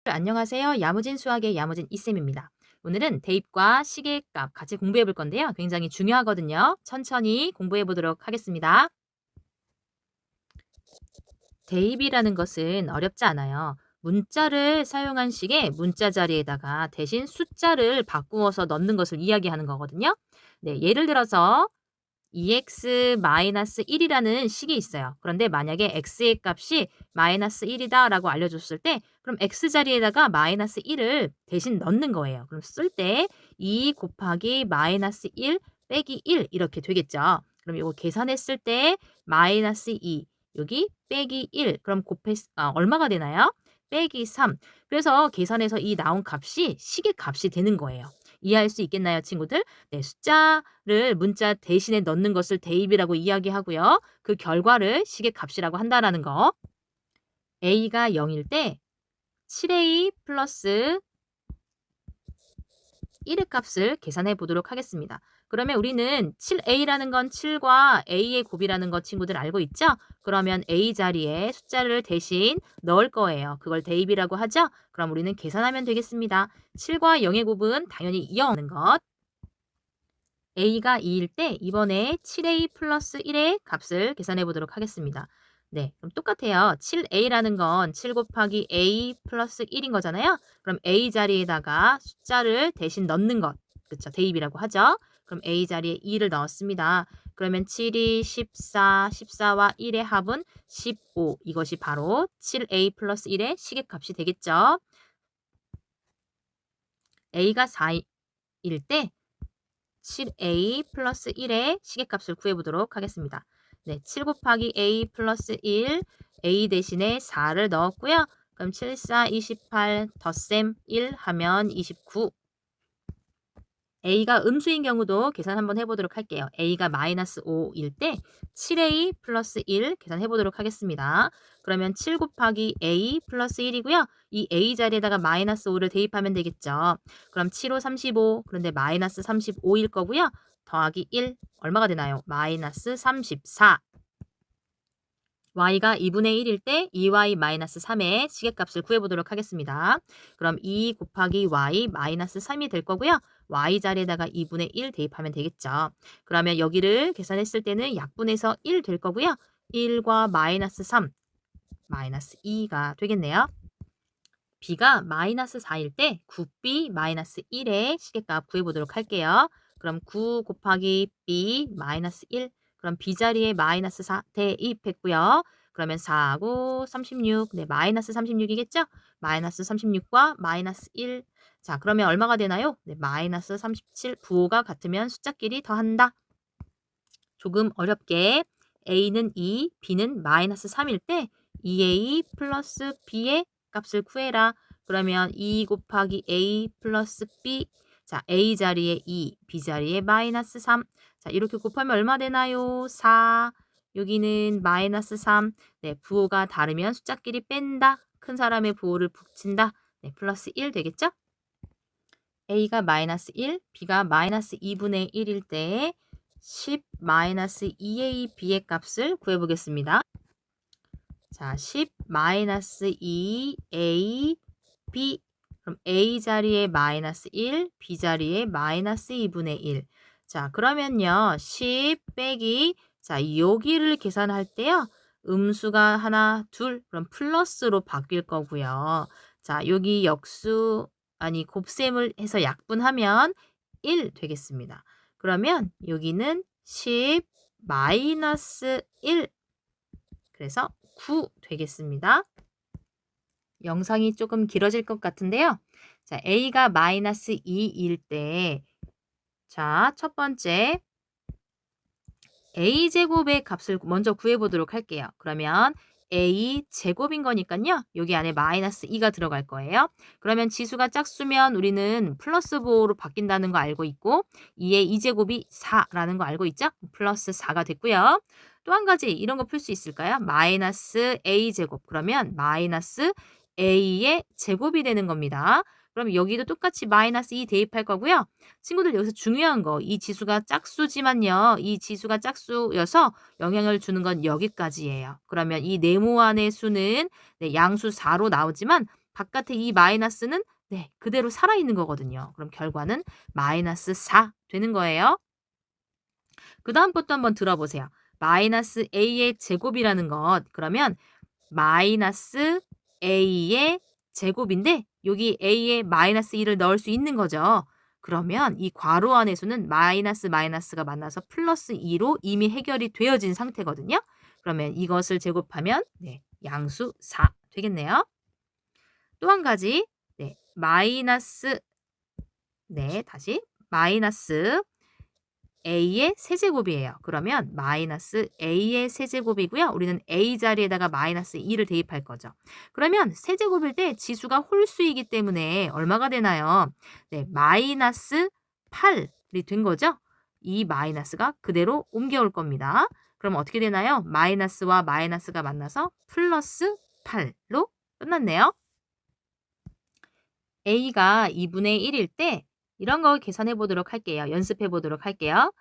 안녕하세요. 야무진 수학의 야무진 이쌤입니다. 오늘은 대입과 시계값 같이 공부해 볼 건데요. 굉장히 중요하거든요. 천천히 공부해 보도록 하겠습니다. 대입이라는 것은 어렵지 않아요. 문자를 사용한 식의 문자 자리에다가 대신 숫자를 바꾸어서 넣는 것을 이야기하는 거거든요. 네, 예를 들어서 2x-1이라는 식이 있어요. 그런데 만약에 x의 값이 -1이다 라고 알려줬을 때 그럼 x 자리에다가 -1을 대신 넣는 거예요. 그럼 쓸 때 2 곱하기 -1 빼기 1 이렇게 되겠죠. 그럼 이거 계산했을 때 -2 여기 빼기 1 그럼 얼마가 되나요? 빼기 3. 그래서 계산해서 이 나온 값이 식의 값이 되는 거예요. 이해할 수 있겠나요, 친구들? 네, 숫자를 문자 대신에 넣는 것을 대입이라고 이야기하고요. 그 결과를 식의 값이라고 한다라는 거. a가 0일 때 7a 플러스 1의 값을 계산해 보도록 하겠습니다. 그러면 우리는 7a라는 건 7과 a의 곱이라는 거 친구들 알고 있죠? 그러면 a 자리에 숫자를 대신 넣을 거예요. 그걸 대입이라고 하죠? 그럼 우리는 계산하면 되겠습니다. 7과 0의 곱은 당연히 0인 것. a가 2일 때 이번에 7a 플러스 1의 값을 계산해 보도록 하겠습니다. 네, 그럼 똑같아요. 7a라는 건 7 곱하기 a 플러스 1인 거잖아요. 그럼 a 자리에다가 숫자를 대신 넣는 것. 그쵸? 대입이라고 하죠. 그럼 a 자리에 2를 넣었습니다. 그러면 7이 14, 14와 1의 합은 15. 이것이 바로 7a 플러스 1의 시계값이 되겠죠. a가 4일 때 7a 플러스 1의 시계값을 구해보도록 하겠습니다. 네, 7 곱하기 a 플러스 1, a 대신에 4를 넣었고요. 그럼 7, 4, 28, 덧셈 1 하면 29. a가 음수인 경우도 계산 한번 해보도록 할게요. a가 -5일 때 7a 플러스 1 계산해보도록 하겠습니다. 그러면 7 곱하기 a 플러스 1이고요. 이 a 자리에다가 -5를 대입하면 되겠죠. 그럼 7, 5, 35 그런데 -35일 거고요. 더하기 1 얼마가 되나요? -34. y가 2분의 1일 때 2y-3의 시계값을 구해보도록 하겠습니다. 그럼 2 곱하기 y -3이 될 거고요. y 자리에다가 2분의 1 대입하면 되겠죠. 그러면 여기를 계산했을 때는 약분해서 1 될 거고요. 1과 -3, -2가 되겠네요. b가 -4일 때 9b -1의 시계값 구해보도록 할게요. 그럼 9 곱하기 b -1 그럼 b 자리에 -4 대입했고요. 그러면 4하고 36, 네, -36이겠죠? -36과 -1. 자, 그러면 얼마가 되나요? 네, -37. 부호가 같으면 숫자끼리 더한다. 조금 어렵게 a는 2, b는 -3일 때 2a 플러스 b의 값을 구해라. 그러면 2 곱하기 a 플러스 b. 자, a 자리에 2, b 자리에 -3. 자, 이렇게 곱하면 얼마 되나요? 4. 여기는 -3. 네, 부호가 다르면 숫자끼리 뺀다. 큰 사람의 부호를 붙인다. 네, 플러스 1 되겠죠? a가 -1, b가 -2분의 1일 때 10-2a b의 값을 구해보겠습니다. 자, 10-2a b 그럼 a 자리에 -1, b 자리에 -2분의 1. 자, 그러면요. 10 빼기 자, 여기를 계산할 때요. 음수가 하나, 둘 그럼 플러스로 바뀔 거고요. 자, 여기 역수 아니 곱셈을 해서 약분하면 1 되겠습니다. 그러면 여기는 10 -1 그래서 9 되겠습니다. 영상이 조금 길어질 것 같은데요. 자, a가 -2일 때 자, 첫 번째 a제곱의 값을 먼저 구해보도록 할게요. 그러면 a제곱인 거니까요. 여기 안에 -2가 들어갈 거예요. 그러면 지수가 짝수면 우리는 플러스 부호로 바뀐다는 거 알고 있고 2의 2제곱이 4라는 거 알고 있죠? 플러스 4가 됐고요. 또 한 가지 이런 거 풀 수 있을까요? -a제곱 그러면 -a의 제곱이 되는 겁니다. 그럼 여기도 똑같이 -2 대입할 거고요. 친구들 여기서 중요한 거 이 지수가 짝수지만요. 이 지수가 짝수여서 영향을 주는 건 여기까지예요. 그러면 이 네모안의 수는 네, 양수 4로 나오지만 바깥에 이 마이너스는 네, 그대로 살아있는 거거든요. 그럼 결과는 마이너스 4 되는 거예요. 그 다음 것도 한번 들어보세요. 마이너스 a의 제곱이라는 것. 그러면 마이너스 a의 제곱인데 여기 a에 마이너스 2를 넣을 수 있는 거죠. 그러면 이 괄호 안의 수는 마이너스 마이너스가 만나서 플러스 2로 이미 해결이 되어진 상태거든요. 그러면 이것을 제곱하면 네, 양수 4 되겠네요. 또 한 가지 네, 마이너스 네, 다시 마이너스 a의 세제곱이에요. 그러면 마이너스 a의 세제곱이고요. 우리는 a 자리에다가 마이너스 2를 대입할 거죠. 그러면 세제곱일 때 지수가 홀수이기 때문에 얼마가 되나요? 네, 마이너스 8이 된 거죠. 이 마이너스가 그대로 옮겨올 겁니다. 그럼 어떻게 되나요? 마이너스와 마이너스가 만나서 플러스 8로 끝났네요. a가 2분의 1일 때 이런 거 계산해 보도록 할게요. 연습해 보도록 할게요.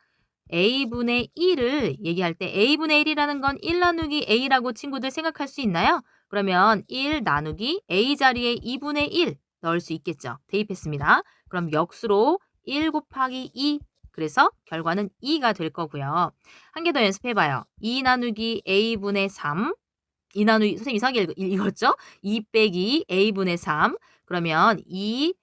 a분의 1을 얘기할 때 a분의 1이라는 건 1 나누기 a라고 친구들 생각할 수 있나요? 그러면 1 나누기 a 자리에 2분의 1 넣을 수 있겠죠. 대입했습니다. 그럼 역수로 1 곱하기 2 그래서 결과는 2가 될 거고요. 한 개 더 연습해봐요. 2 나누기 a분의 3 2 나누기 선생님 이상하게 읽었죠? 2 빼기 a분의 3 그러면 2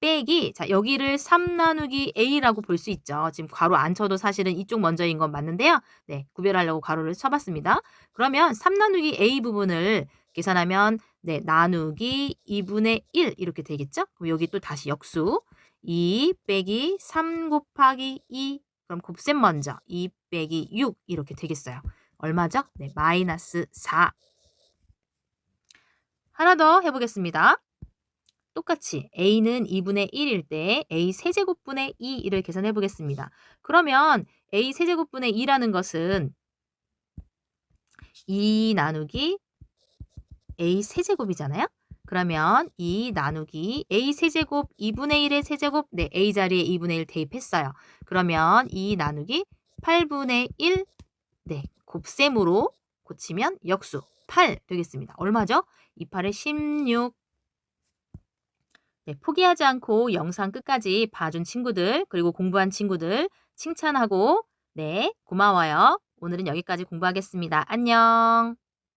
빼기 자 여기를 3 나누기 a라고 볼 수 있죠. 지금 괄호 안 쳐도 사실은 이쪽 먼저인 건 맞는데요. 네, 구별하려고 괄호를 쳐봤습니다. 그러면 3 나누기 a 부분을 계산하면 네, 나누기 2분의 1 이렇게 되겠죠? 그럼 여기 또 다시 역수 2 빼기 3 곱하기 2 그럼 곱셈 먼저 2 빼기 6 이렇게 되겠어요. 얼마죠? 네, 마이너스 4 하나 더 해보겠습니다. 똑같이 a는 2분의 1일 때 a 세제곱분의 2를 계산해 보겠습니다. 그러면 a 세제곱분의 2라는 것은 2 나누기 a 세제곱이잖아요. 그러면 2 나누기 a 세제곱 2분의 1의 세제곱 네, a 자리에 2분의 1 대입했어요. 그러면 2 나누기 8분의 1 네, 곱셈으로 고치면 역수 8 되겠습니다. 얼마죠? 2, 8에 16 네, 포기하지 않고 영상 끝까지 봐준 친구들 그리고 공부한 친구들 칭찬하고 네, 고마워요. 오늘은 여기까지 공부하겠습니다. 안녕.